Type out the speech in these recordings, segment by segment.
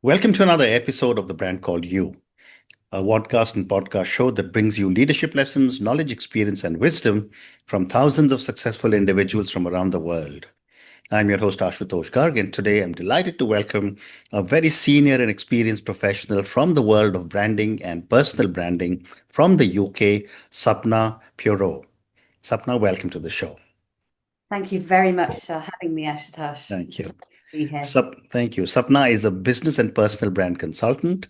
Welcome to another episode of The Brand Called You, a podcast and podcast show that brings you leadership lessons, knowledge, experience, and wisdom from thousands of successful individuals from around the world. I'm your host, Ashutosh Garg, and today I'm delighted to welcome a very senior and experienced professional from the world of branding and personal branding from the UK, Sapna Pieroux. Sapna, welcome to the show. Thank you very much for having me, Ashutosh. Thank It's a you. pleasure to be here. Thank you. Sapna is a business and personal brand consultant.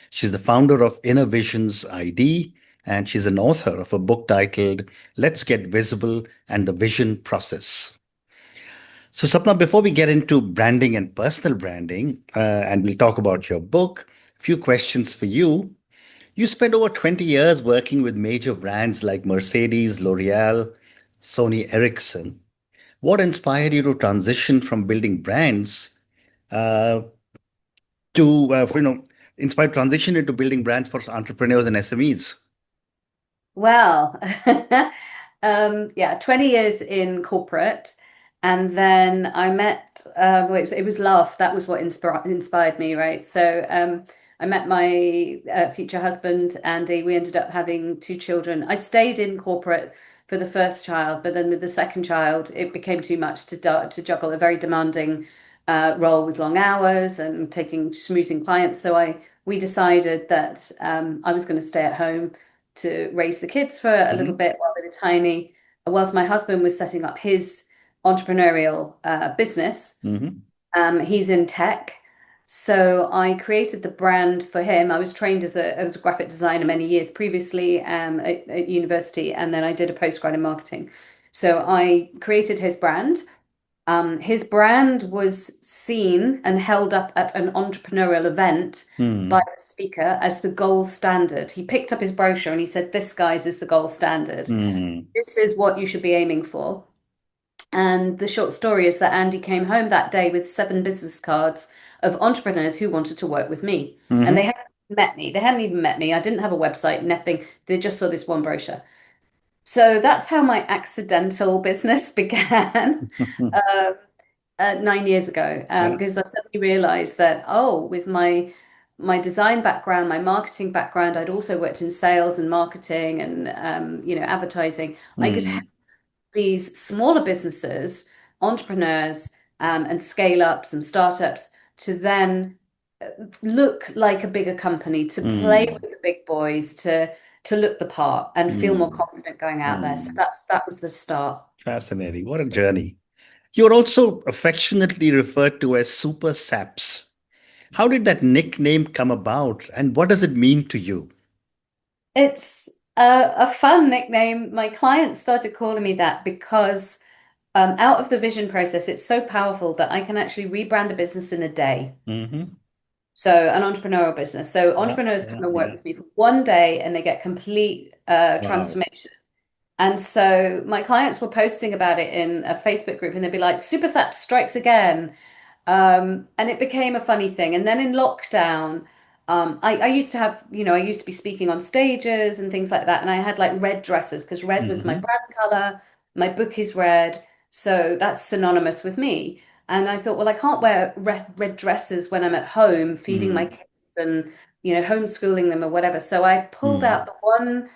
She's the founder of Inner Visions ID, and she's an author of a book titled Let's Get Visible and the Vision Process. So, Sapna, before we get into branding and personal branding, and we'll talk about your book, a few questions for you. You spent over 20 years working with major brands like Mercedes, L'Oreal, Sony Ericsson. What inspired you to transition from building brands uh, to inspire transition into building brands for entrepreneurs and SMEs? Well, yeah, 20 years in corporate. And then I met, well, it was love. That was what inspired me, right? So I met my future husband, Andy. We ended up having two children. I stayed in corporate for the first child, but then with the second child, it became too much to juggle a very demanding role with long hours and taking schmoozing clients. We decided that I was going to stay at home to raise the kids for a little Hmm. bit while they were tiny, whilst my husband was setting up his entrepreneurial business. Hmm. He's in tech. So I created the brand for him. I was trained as a graphic designer many years previously at university, and then I did a postgrad in marketing. So I created his brand was seen and held up at an entrepreneurial event by Hmm. the speaker as the gold standard. He picked up his brochure and he said, "This, guys, is the gold standard. Hmm. This is what you should be aiming for." And the short story is that Andy came home that day with 7 business cards of entrepreneurs who wanted to work with me. And they Hmm. hadn't met me. They hadn't even met me. I didn't have a website, nothing. They just saw this one brochure. So that's how my accidental business began. Um, 9 years ago, Yeah. because I suddenly realized that, oh, with my design background, my marketing background, I'd also worked in sales and marketing and advertising. I could help Hmm. these smaller businesses, entrepreneurs, and scale ups and startups to then look like a bigger company, to play Hmm. with the big boys, to look the part and feel more Hmm. confident going out there. So Hmm. that was the start. Fascinating. What a journey. You're also affectionately referred to as Super Saps. How did that nickname come about, and what does it mean to you? It's a fun nickname. My clients started calling me that because out of the vision process, it's so powerful that I can actually rebrand a business in a day. Hmm. So an entrepreneurial business. So Yeah. entrepreneurs Yeah. come and work Yeah. with me for one day and they get complete Wow. transformation. And so my clients were posting about it in a Facebook group and they'd be like, Super Saps strikes again. And it became a funny thing. And then in lockdown, I used to have, I used to be speaking on stages and things like that. And I had like red dresses because red was my Hmm. brand color. My book is red. So that's synonymous with me. And I thought, well, I can't wear red dresses when I'm at home feeding my Hmm. kids and, homeschooling them or whatever. So I pulled Hmm. out the one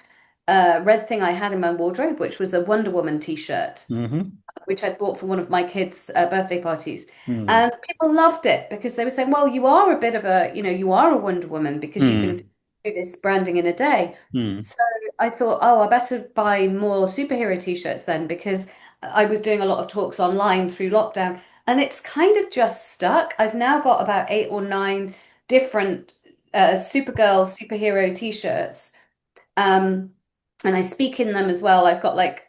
red thing I had in my wardrobe, which was a Wonder Woman t-shirt Hmm. which I'd bought for one of my kids' birthday parties. Hmm. And people loved it because they were saying, well, you are a bit of a, you are a Wonder Woman because you can Hmm. do this branding in a day. Hmm. So I thought, oh, I better buy more superhero t-shirts then because I was doing a lot of talks online through lockdown and it's kind of just stuck. I've now got about 8 or 9 different Supergirl superhero t-shirts. Um, and I speak in them as well. I've got like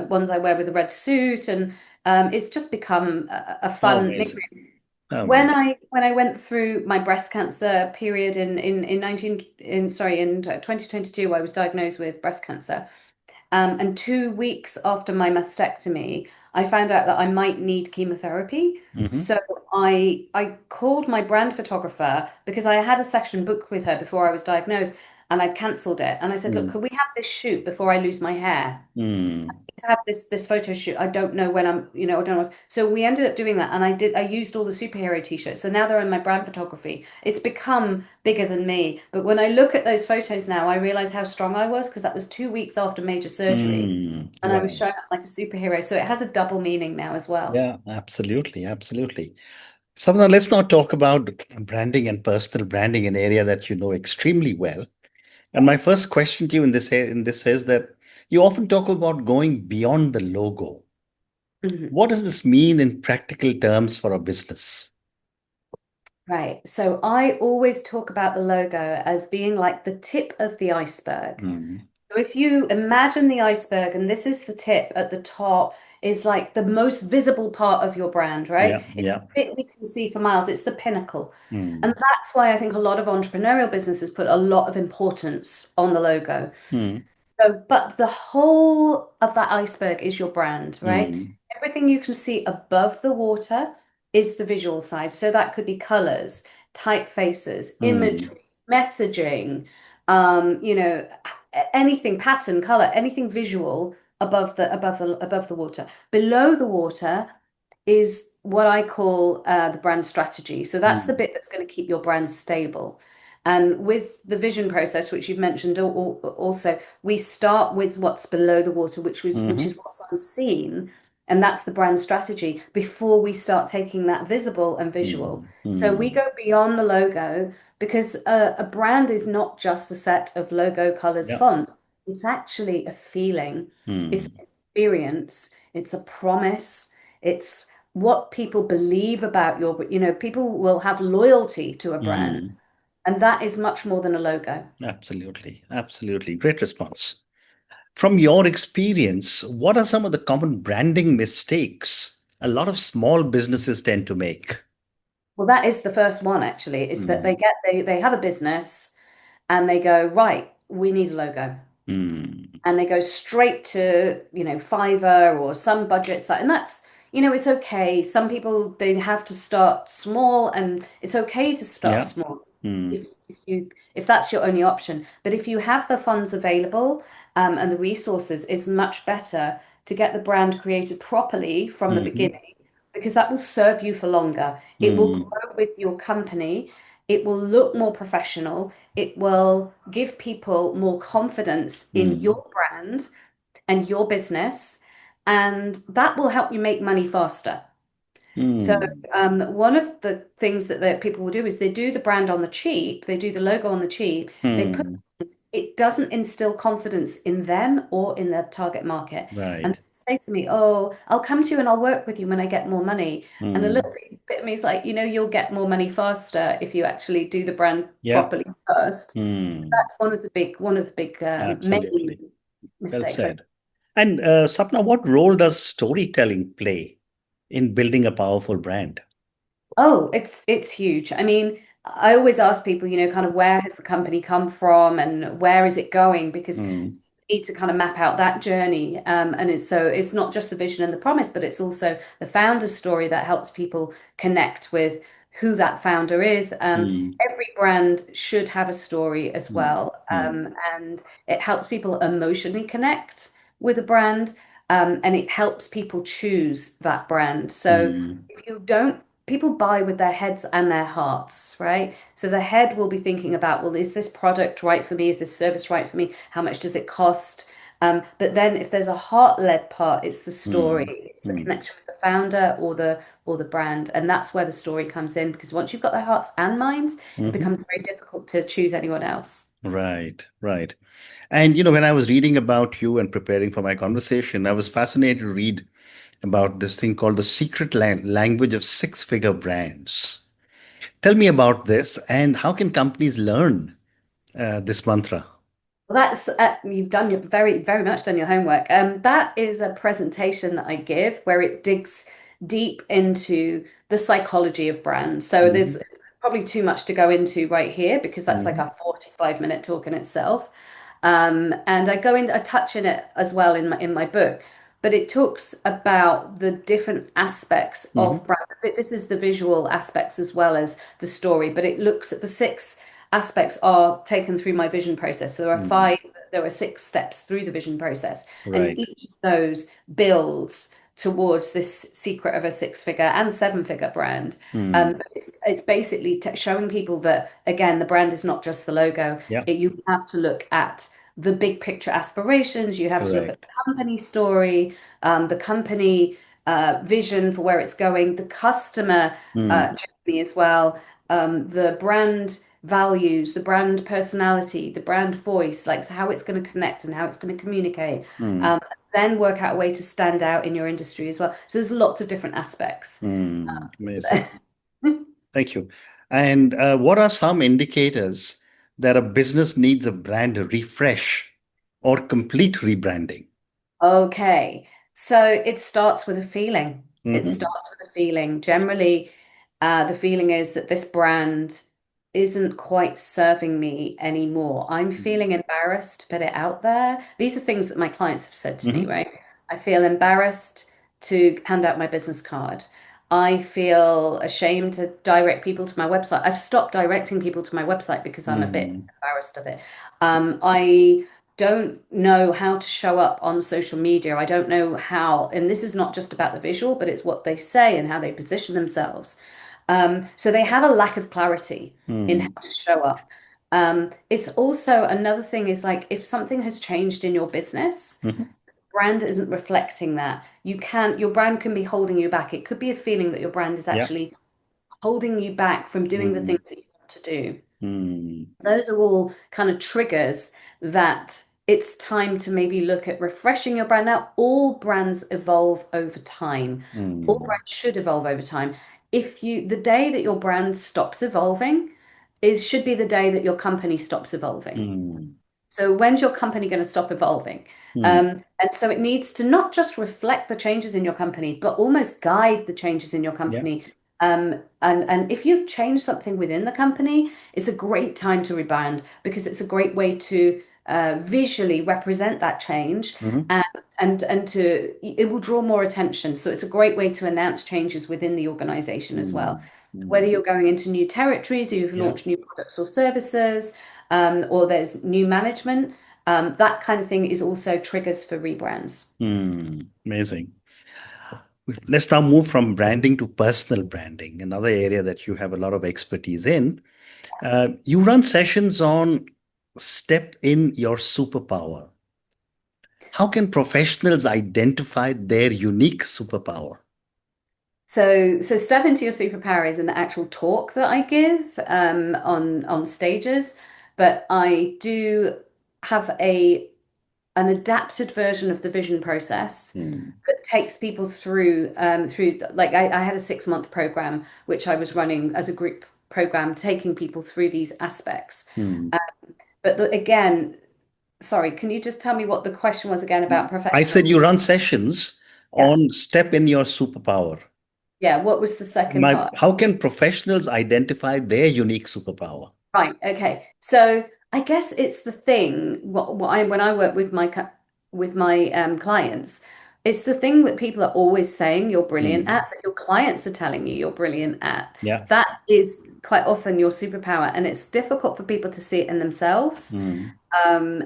ones I wear with a red suit, and it's just become a Oh, fun amazing. nickname. When Amazing. I went through my breast cancer period in 19 in sorry in 2022, I was diagnosed with breast cancer. And 2 weeks after my mastectomy, I found out that I might need chemotherapy. Hmm. So I called my brand photographer because I had a session booked with her before I was diagnosed. and I cancelled it. And I said, look, Mm, could we have this shoot before I lose my hair? mm, To have this photo shoot. I don't know when I'm, I don't know. So we ended up doing that, and I used all the superhero t-shirts. So now they're in my brand photography. It's become bigger than me. But when I look at those photos now, I realize how strong I was because that was 2 weeks after major surgery, and I was wow. showing up like a superhero. So it has a double meaning now as well. Yeah, absolutely, absolutely. So now let's now talk about branding and personal branding, an area that you know extremely well. And my first question to you in this is that you often talk about going beyond the logo. Mhm. What does this mean in practical terms for a business? Right. So I always talk about the logo as being like the tip of the iceberg. Mm, So if you imagine the iceberg, and this is the tip at the top, is like the most visible part of your brand, right? yeah, It's yeah. the bit we can see for miles. It's the pinnacle. And Mm, that's why I think a lot of entrepreneurial businesses put a lot of importance on the logo. mm, So, but the whole of that iceberg is your brand, right? mm, Everything you can see above the water is the visual side. So that could be colors, typefaces, mm, imagery, messaging, anything, pattern, color, anything visual above the water. Below the water is what I call the brand strategy. So that's the mm, bit that's going to keep your brand stable. And with the vision process, which you've mentioned also, we start with what's below the water, which mhm, is what's unseen, and that's the brand strategy before we start taking that visible and visual. mm, So we mm. go beyond the logo because a brand is not just a set of logo, colors, Yeah. fonts. It's actually a feeling, it's Mm, an experience, it's a promise, it's what people believe about people will have loyalty to a brand. mm. And that is much more than a logo. Absolutely. Absolutely. Great response. From your experience, what are some of the common branding mistakes a lot of small businesses tend to make? Well, that is the first one actually, is that Mm, they have a business and they go, right, we need a logo. mm, And they go straight to, Fiverr or some budget site. And that's, it's okay. Some people they have to start small and it's okay to start yeah. small Mm, if that's your only option. But if you have the funds available and the resources, it's much better to get the brand created properly from the mhm, beginning because that will serve you for longer. It will mm, grow with your company. It will look more professional. It will give people more confidence in mm, your brand and your business, and that will help you make money faster. So, mm, one of the things that people will do is they do the brand on the cheap, they do the logo on the cheap, they put mm. it doesn't instill confidence in them or in their target market. And Right. they say to me, "Oh, I'll come to you and I'll work with you when I get more money." And a Mm, little bit of me is like, you'll get more money faster if you actually do the brand yeah. properly first. So Mm, that's one of the big main absolutely. Well mistakes. said. And Sapna, what role does storytelling play in building a powerful brand? Oh, it's huge. I mean, I always ask people, kind of where has the company come from and where is it going? Because Mm, you need to kind of map out that journey. And it's not just the vision and the promise, but it's also the founder's story that helps people connect with who that founder is. mm, Every brand should have a story as mm, well. mm, And it helps people emotionally connect with a brand. And it helps people choose that brand. So mm, if you don't people buy with their heads and their hearts, right? So the head will be thinking about, well, is this product right for me? Is this service right for me? How much does it cost? But then if there's a heart-led part, it's the story, mm, it's the mm, connection with the founder or the brand. And that's where the story comes in because once you've got their hearts and minds, it mhm. becomes very difficult to choose anyone else. Right, right. And when I was reading about you and preparing for my conversation, I was fascinated to read about this thing called the secret language of six-figure brands. Tell me about this and how can companies learn this mantra? Well, that's you've done your very much done your homework. That is a presentation that I give where it digs deep into the psychology of brands. So there's Hmm. probably too much to go into right here because that's like Hmm. a 45-minute talk in itself. And I touch in it as well in my book, but it talks about the different aspects Hmm. of brand. This is the visual aspects as well as the story, but it looks at the six aspects are taken through my vision process. So Mm. there are 6 steps through the vision process, and Right. each of those builds towards this secret of a 6-figure and 7-figure brand. Mm. It's basically showing people that, again, the brand is not just the logo. Yeah. You have to look at the big picture aspirations. You have to look at Correct. the company story, the company vision for where it's going, the customer Mm. journey as well, the brand values, the brand personality, the brand voice, like so how it's going to connect and how it's going to communicate. Mm. Um, then work out a way to stand out in your industry as well. So there's lots of different aspects. Mm. Amazing. Thank you. And what are some indicators that a business needs a brand refresh or complete rebranding? Okay, so it starts with a feeling. It Hmm. starts with a feeling. Generally, the feeling is that this brand isn't quite serving me anymore. I'm feeling embarrassed to put it out there. These are things that my clients have said to me, Hmm. right? I feel embarrassed to hand out my business card. I feel ashamed to direct people to my website. I've stopped directing people to my website because I'm a bit Mm. embarrassed of it. I don't know how to show up on social media. I don't know how, and this is not just about the visual, but it's what they say and how they position themselves. So they have a lack of clarity in Mm. how to show up. It's also another thing is like if something has changed in your business, Hmm. brand isn't reflecting that. Your brand can be holding you back. It could be a feeling that your brand is Yeah. actually holding you back from doing the Mm. things that you want to do. Mm. Those are all kind of triggers that it's time to maybe look at refreshing your brand. Now, all brands evolve over time. All Mm. brands should evolve over time. The day that your brand stops evolving should be the day that your company stops evolving. Mm. So when's your company going to stop evolving? Mm. And so it needs to not just reflect the changes in your company, but almost guide the changes in your Yeah. company. And if you change something within the company, it's a great time to rebrand because it's a great way to visually represent that change Hmm. and it will draw more attention. So it's a great way to announce changes within the organization as well. Mm. Whether Mm. you're going into new territories, or you've Yeah. launched new products or services, or there's new management, that kind of thing is also triggers for rebrands. Mm. Amazing. Let's now move from branding to personal branding, another area that you have a lot of expertise in. You run sessions on step in your superpower. How can professionals identify their unique superpower? So step into your superpower is an actual talk that I give on stages, but I do have a an adapted version of the vision process Mm. that takes people through like I had a 6-month program which I was running as a group program, taking people through these aspects. Mm. Uh, again, sorry, can you just tell me what the question was again about I professional? said you run sessions Yeah, on step in your superpower. yeah. What was the second part? How can professionals identify their unique superpower? Right. Okay. So I guess it's the thing. What I when I work with my clients, it's the thing that people are always saying you're brilliant Mm. at, that your clients are telling you you're brilliant at. Yeah. That is quite often your superpower, and it's difficult for people to see it in themselves. Mm.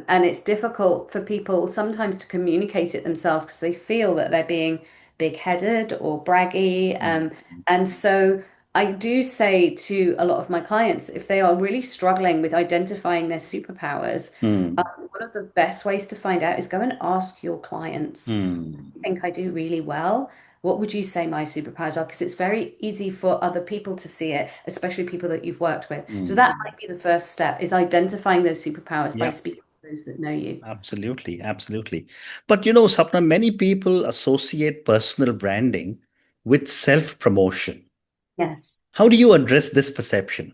And it's difficult for people sometimes to communicate it themselves because they feel that they're being big-headed or braggy. Mm. And so I do say to a lot of my clients, if they are really struggling with identifying their superpowers, Mm. one of the best ways to find out is go and ask your clients, Mm. I think I do really well. What would you say my superpowers are? Because it's very easy for other people to see it, especially people that you've worked with. So that Mm. might be the first step, is identifying those superpowers by Yeah. speaking to those that know you. Absolutely, absolutely. But Sapna, many people associate personal branding with self-promotion. Yes. How do you address this perception?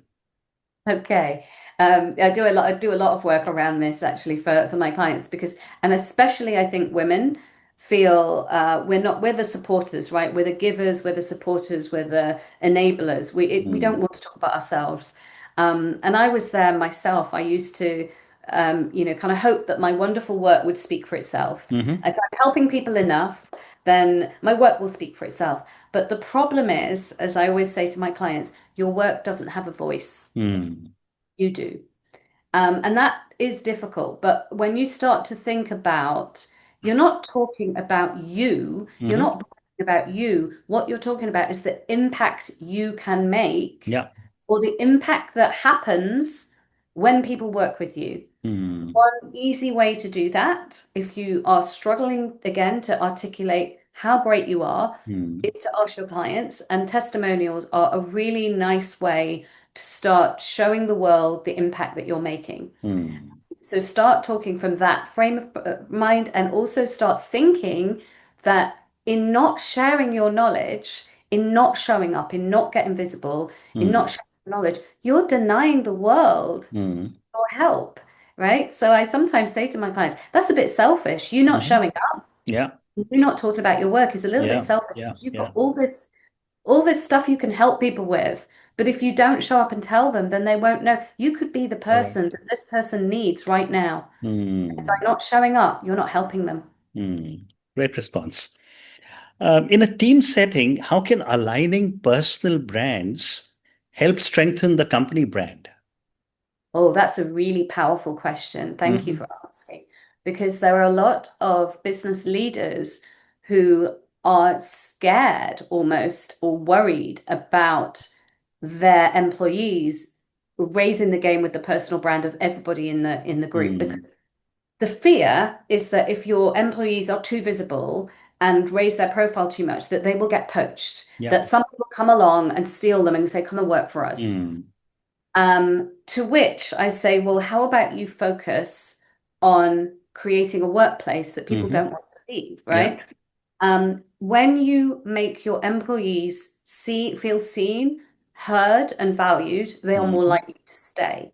Okay. I do a lot of work around this actually for my clients because, and especially I think women feel we're the supporters, right? We're the givers, we're the supporters, we're the enablers. We don't Mm. want to talk about ourselves. And I was there myself. I used to, kind of hope that my wonderful work would speak for itself. Hmm. If I'm helping people enough, then my work will speak for itself. But the problem is, as I always say to my clients, your work doesn't have a voice. Mm. You do. And that is difficult. But when you start to think about, you're not talking about you, you're Mm-hmm. not talking about you. What you're talking about is the impact you can make Yeah. or the impact that happens when people work with you. Mm. One easy way to do that, if you are struggling again to articulate how great you are, Mm. is to ask your clients, and testimonials are a really nice way to start showing the world the impact that you're making. Mm. So start talking from that frame of mind and also start thinking that in not sharing your knowledge, in not showing up, in not getting visible, in Mm. not sharing your knowledge, you're denying the world Mm. or help, right? So I sometimes say to my clients, that's a bit selfish. You not Mm-hmm. showing up, Yeah. you not talking about your work is a little bit Yeah. selfish Yeah. because you've Yeah. got all this stuff you can help people with. But if you don't show up and tell them, then they won't know. You could be the person Correct. that this person needs right now. By Mm. not showing up, you're not helping them. Mm. Great response. In a team setting, how can aligning personal brands help strengthen the company brand? Oh, that's a really powerful question. Thank you Mm-hmm. for asking. Because there are a lot of business leaders who are scared almost or worried about their employees raising the game with the personal brand of everybody in the group. Mm. Because the fear is that if your employees are too visible and raise their profile too much, that they will get poached, Yeah. that somebody will come along and steal them and say, come and work for us. Mm. To which I say, well, how about you focus on creating a workplace that people Mm-hmm. don't want to leave, Yeah. right? When you make your employees feel seen, heard, and valued, they are more Mm-hmm. likely to stay.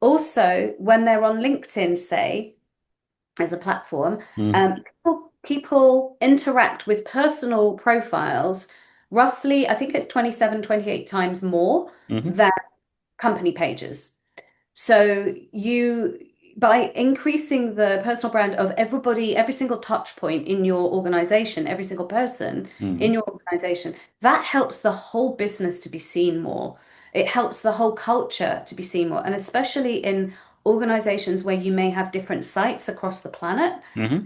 Also, when they're on LinkedIn, say, as a platform, Mm-hmm. people interact with personal profiles roughly, I think it's 27, 28 times more Mm-hmm. than company pages. So by increasing the personal brand of everybody, every single touch point in your organization, every single person in Mm-hmm. your organization, that helps the whole business to be seen more. It helps the whole culture to be seen more. And especially in organizations where you may have different sites across the planet, Mm-hmm.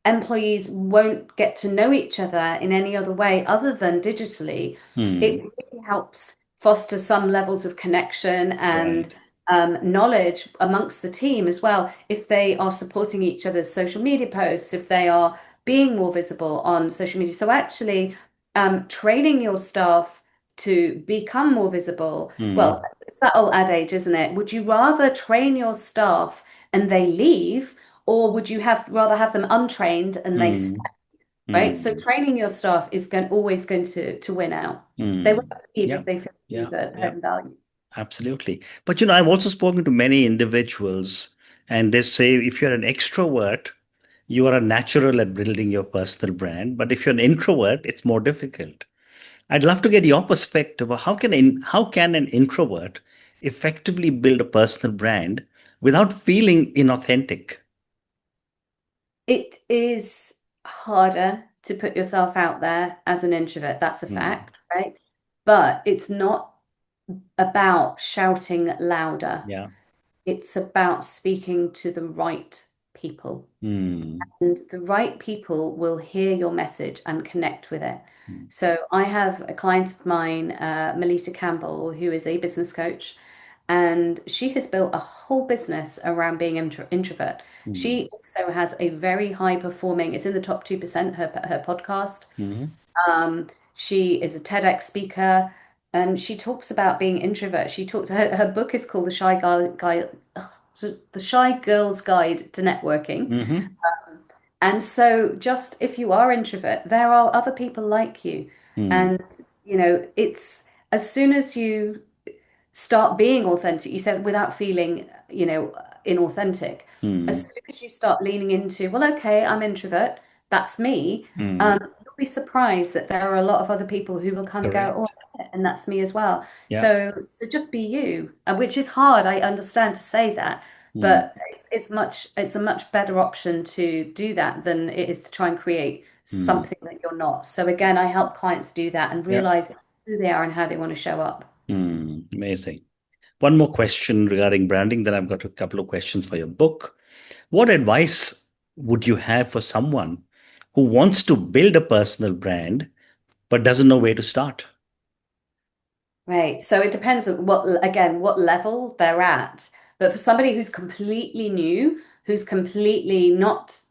employees won't get to know each other in any other way other than digitally, it Mm. really helps foster some levels of connection and Right. knowledge amongst the team as well. If they are supporting each other's social media posts, if they are being more visible on social media. So actually, training your staff to become more visible. Well, Mm. it's that old adage, isn't it? Would you rather train your staff and they leave? Or would you rather have them untrained and they stay, Mm. right? So Mm. training your staff is always going to win out. They won't Mm. leave Yeah. if they feel Yeah. heard Yeah. and valued. Absolutely. But I've also spoken to many individuals, and they say if you're an extrovert, you are a natural at building your personal brand. But if you're an introvert, it's more difficult. I'd love to get your perspective of how can an introvert effectively build a personal brand without feeling inauthentic? It is harder to put yourself out there as an introvert. That's a Mm. fact, right? But it's not about shouting louder. Yeah. It's about speaking to the right people. Mm. And the right people will hear your message and connect with it. Mm. So I have a client of mine, Melita Campbell, who is a business coach, and she has built a whole business around being introvert. Mm. She also has a very high performing, it's in the top 2%, her podcast. Mm. She is a TEDx speaker, and she talks about being introvert. Her book is called The Shy Girl's Guide to Networking. Mm. And so, just if you are introvert, there are other people like you. Mm. And, it's as soon as you start being authentic, you said without feeling, inauthentic, as Mm. soon as you start leaning into, well, okay, I'm introvert, that's me, Mm. you'll be surprised that there are a lot of other people who will kind of go, oh, Correct. and that's me as well. Yeah. So just be you, which is hard. I understand to say that, Mm. but it's a much better option to do that than it is to try and create Mm. something that you're not. So again, I help clients do that and Yeah. realize who they are and how they want to show up. Mm. Amazing. One more question regarding branding, then I've got a couple of questions for your book. What advice would you have for someone who wants to build a personal brand but doesn't know where to start? Right. So it depends on what level they're at. But for somebody who's completely new, who's completely not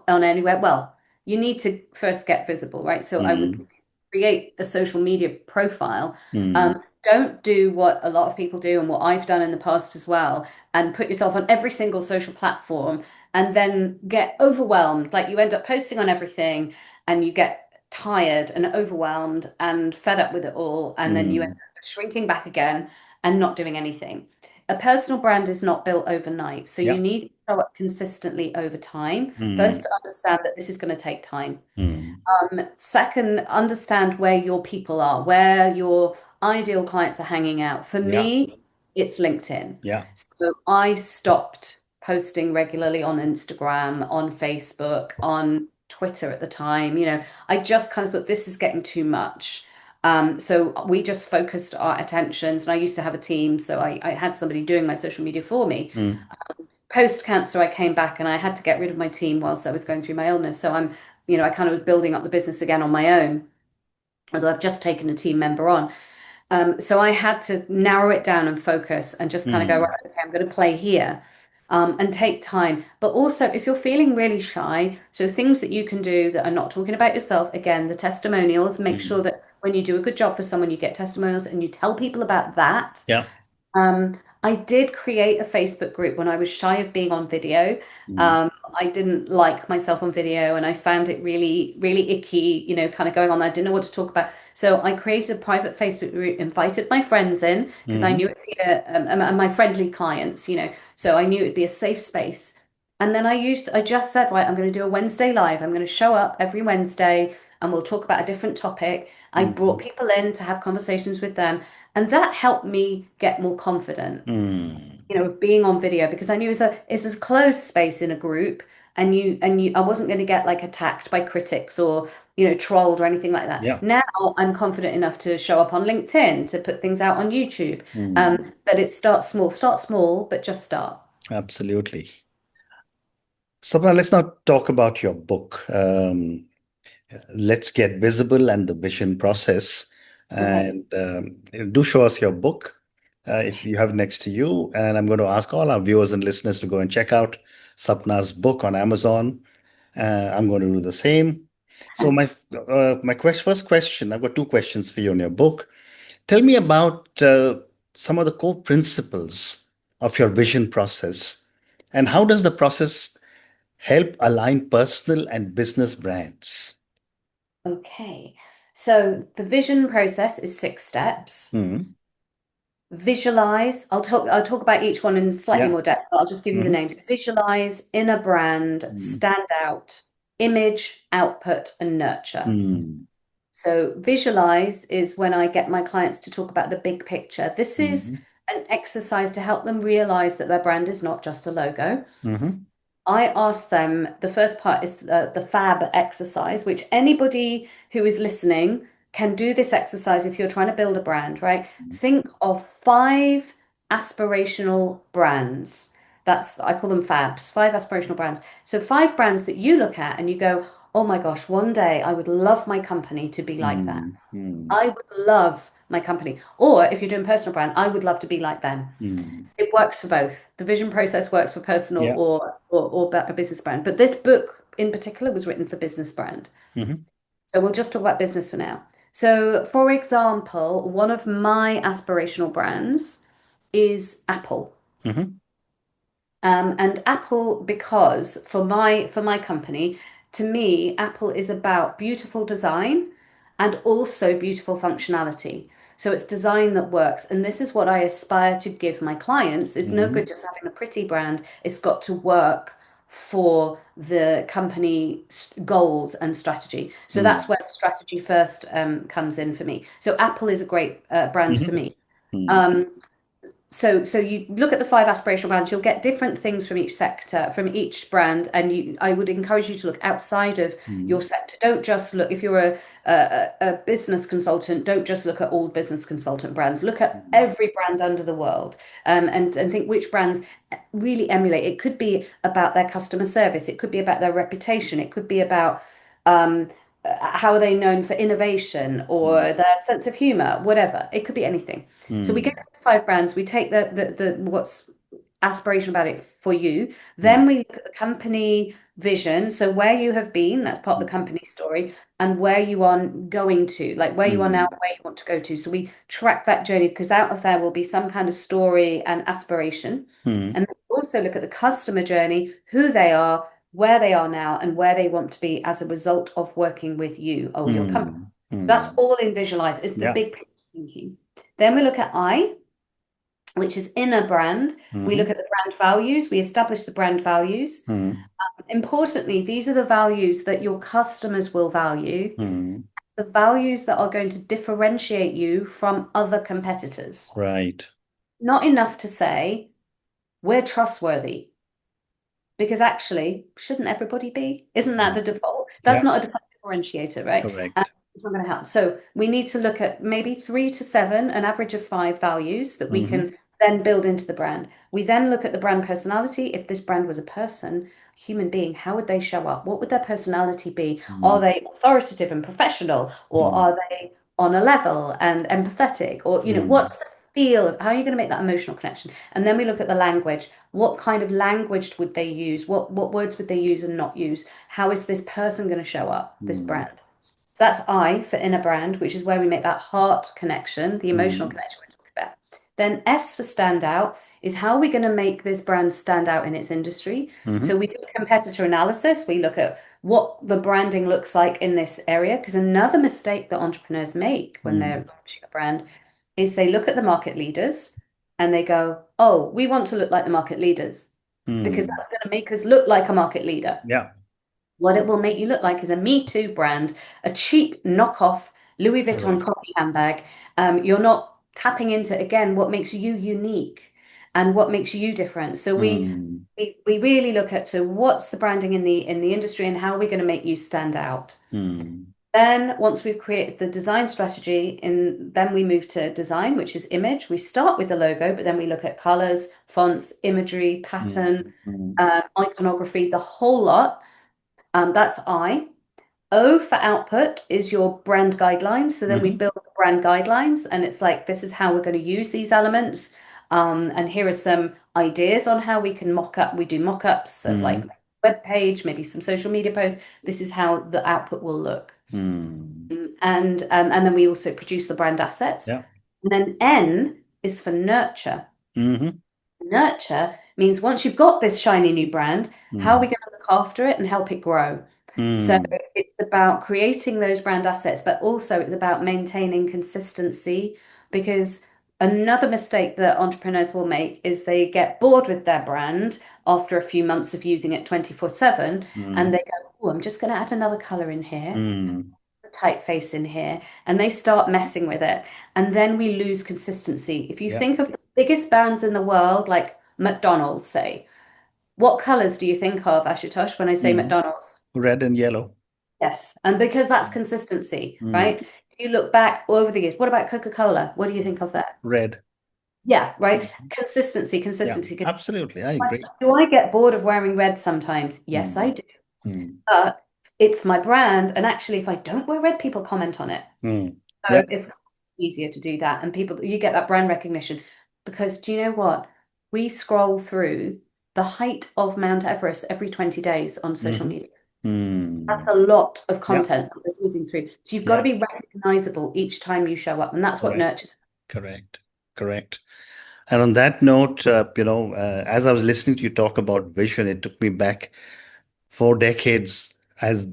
on anywhere, well, you need to first get visible, right? So I would Mm, create a social media profile. mm, Don't do what a lot of people do and what I've done in the past as well, and put yourself on every single social platform and then get overwhelmed. Like you end up posting on everything and you get tired and overwhelmed and fed up with it all, and then you end mm. up shrinking back again and not doing anything. A personal brand is not built overnight, so you Yeah. need to show up consistently over time. First, Mm, to understand that this is going to take time. mm. Second, understand where your people are, where your ideal clients are hanging out. For Yeah. me, it's LinkedIn. Yeah. So I stopped posting regularly on Instagram, on Facebook, on Twitter at the time. I just kind of thought this is getting too much. So we just focused our attentions, and I used to have a team, so I had somebody doing my social media for me. Mm, Post cancer, I came back and I had to get rid of my team whilst I was going through my illness. So I kind of was building up the business again on my own, although I've just taken a team member on. So I had to narrow it down and focus and just kind of go, mm, right, okay, I'm going to play here. And take time. But also, if you're feeling really shy, so things that you can do that are not talking about yourself, again, the testimonials, make sure mm. that when you do a good job for someone, you get testimonials and you tell people about that. Yeah. I did create a Facebook group when I was shy of being on video. Mm, I didn't like myself on video and I found it really, really icky, kind of going on there. I didn't know what to talk about. So I created a private Facebook group, invited my friends in because I mhm, knew it'd be and my friendly clients, so I knew it'd be a safe space. And then I just said, right, I'm going to do a Wednesday live. I'm going to show up every Wednesday and we'll talk about a different topic. I brought mhm, people in to have conversations with them. And that helped me get more confident, mm. of being on video because I knew it's a closed space in a group, and I wasn't going to get like attacked by critics or trolled or anything like that. Yeah. Now I'm confident enough to show up on LinkedIn, to put things out on YouTube. Mm. But it start small, but just start. Absolutely. Sapna, let's now talk about your book. Let's Get Visible and the Vision Process. Okay. And do show us your book if you have it next to you. And I'm going to ask all our viewers and listeners to go and check out Sapna's book on Amazon. I'm going to do the same. So first question, I've got two questions for you on your book. Tell me about some of the core principles of your vision process, and how does the process help align personal and business brands? Okay. So the vision process is 6 steps. Hmm. Visualize. I'll talk about each one in slightly Yeah. more depth, but I'll just give you the Hmm. names. Visualize, inner brand, stand out, image, output, and nurture. Hmm. So visualize is when I get my clients to talk about the big picture. This is Hmm. an exercise to help them realize that their brand is not just a logo. Hmm. I asked them, the first part is the FAB exercise, which anybody who is listening can do this exercise if you're trying to build a brand, right? Think of 5 aspirational brands. I call them FABs, 5 aspirational brands. So 5 brands that you look at and you go, oh my gosh, one day I would love my company to be like that. Hmm. Hmm. I would love my company. Or if you're doing personal brand, I would love to be like them. Hmm. It works for both. The vision process works for personal Yeah. or a business brand. But this book in particular was written for business brand. Hmm. So we'll just talk about business for now. So, for example, one of my aspirational brands is Apple. Hmm. And Apple, because for my company, to me, Apple is about beautiful design and also beautiful functionality. So it's design that works. And this is what I aspire to give my clients. It's no good Hmm. just having a pretty brand. It's got to work for the company goals and strategy. So that's Hmm. where strategy first comes in for me. So Apple is a great brand for Hmm. me. Hmm. Um, So you look at the five aspirational brands, you'll get different things from each sector, from each brand, and I would encourage you to look outside of your Mm, sector. Don't just look, if you're a business consultant, don't just look at all business consultant brands. Look at mm, every brand under the world, and think which brands really emulate. It could be about their customer service, it could be about their reputation, it could be about um, how are they known for innovation or mm, their sense of humor, whatever. It could be anything. So we get mm, five brands, we take the what's aspiration about it for you. mm, Then we look at the company vision. So where you have been, that's part of the mm, company story, and where you are going to, like where you are now, mm, where you want to go to. So we track that journey because out of there will be some kind of story and aspiration. mm, And then we also look at the customer journey, who they are, where they are now, and where they want to be as a result of working with you or your company. mm, So that's mm. all in visualize. It's the Yeah. big picture thinking. Then we look at I, which is inner brand. We look Mm, at the brand values. We establish the brand values. mm, Importantly, these are the values that your customers will value, mm. the values that are going to differentiate you from other competitors. Right. Not enough to say we're trustworthy, because actually, shouldn't everybody be? Isn't that Mm. the default? That's Yeah. not a differentiator, right? Correct. It's not going to help. So we need to look at maybe 3 to 7, an average of 5 values that we Mm-hmm. can then build into the brand. We then look at the brand personality. If this brand was a person, a human being, how would they show up? What would their personality be? Are Mm, they authoritative and professional, or mm, are they on a level and empathetic? Or, mm, what's the feel of how are you going to make that emotional connection? And then we look at the language. What kind of language would they use? What words would they use and not use? How is this person going to show up, this mm, brand? So that's I for inner brand, which is where we make that heart connection, the emotional mm, connection we're talking about. Then S for standout is how are we going to make this brand stand out in its industry? mm-hmm. So we do competitor analysis. We look at what the branding looks like in this area. Because another mistake that entrepreneurs make when they're Mm, launching a brand is they look at the market leaders and they go, oh, we want to look like the market leaders because mm. that's going to make us look like a market leader. Yeah. What it will make you look like is a Me Too brand, a cheap knockoff Louis Vuitton Correct. coffee handbag. You're not tapping into, again, what makes you unique and what makes you different. So we Mm, we, we really look at, so what's the branding in the industry and how are we going to make you stand out? mm, Then once we've created the design strategy, then we move to design, which is image. We start with the logo, but then we look at colors, fonts, imagery, mm, pattern, mm, iconography, the whole lot. That's I. O for output is your brand guidelines. So then we mm-hmm. build the brand guidelines, and it's like, this is how we're going to use these elements. And here are some ideas on how we can mock up. We do mock ups of like Mm, web page, maybe some social media posts. This is how the output will look. mm. And then we also produce the brand assets. Yeah. And then N is for nurture. Mm-hmm. Nurture means once you've got this shiny new brand, how are we Mm, going to look after it and help it grow? So mm, it's about creating those brand assets, but also it's about maintaining consistency, because another mistake that entrepreneurs will make is they get bored with their brand after a few months of using it 24/7 and mm, they go, oh, I'm just going to add another color in here, mm. a typeface in here, and they start messing with it. And then we lose consistency. If you Yeah. think of the biggest brands in the world, like McDonald's, say, what colors do you think of, Ashutosh, when I say Mm. McDonald's? Red and yellow. Yes, and because that's consistency, Mm. right? If you look back over the years, what about Coca-Cola? What do you think of that? Red. Yeah, right. Mhm. Consistency, Yeah, consistency. absolutely. I agree. Do I get bored of wearing red sometimes? Yes, I Mm, do. mm, But it's my brand, and actually, if I don't wear red, people comment on it. mm. Yeah. So it's easier to do that, and people, you get that brand recognition because do you know what? We scroll through the height of Mount Everest every 20 days on social Mm-hmm. media. That's Mm. a lot of Yeah. content that's whizzing through. So you've got to Yeah. be recognizable each time you show up, and that's what Correct. nurtures. Correct. Correct. And on that note, as I was listening to you talk about vision, it took me back 4 decades as,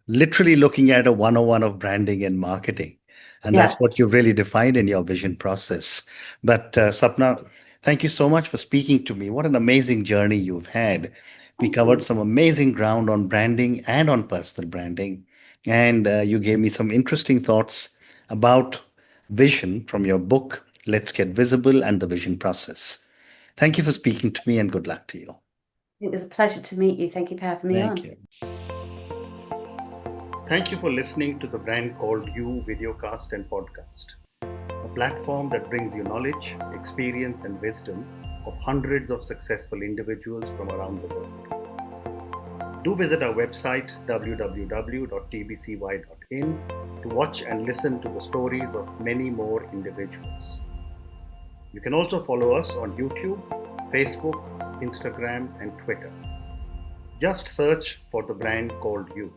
literally looking at a 101 of branding and marketing. And that's Yeah. what you've really defined in your vision process. But Sapna, thank you so much for speaking to me. What an amazing journey you've had. We Thank covered you. some amazing ground on branding and on personal branding. And you gave me some interesting thoughts about vision from your book, Let's Get Visible, and the Vision Process. Thank you for speaking to me and good luck to you. It was a pleasure to meet you. Thank you for having me on. Thank you. Thank you for listening to the Brand Called You videocast and podcast, a platform that brings you knowledge, experience, and wisdom of hundreds of successful individuals from around the world. Do visit our website www.tbcy.in to watch and listen to the stories of many more individuals. You can also follow us on YouTube, Facebook, Instagram, and Twitter. Just search for the Brand Called You.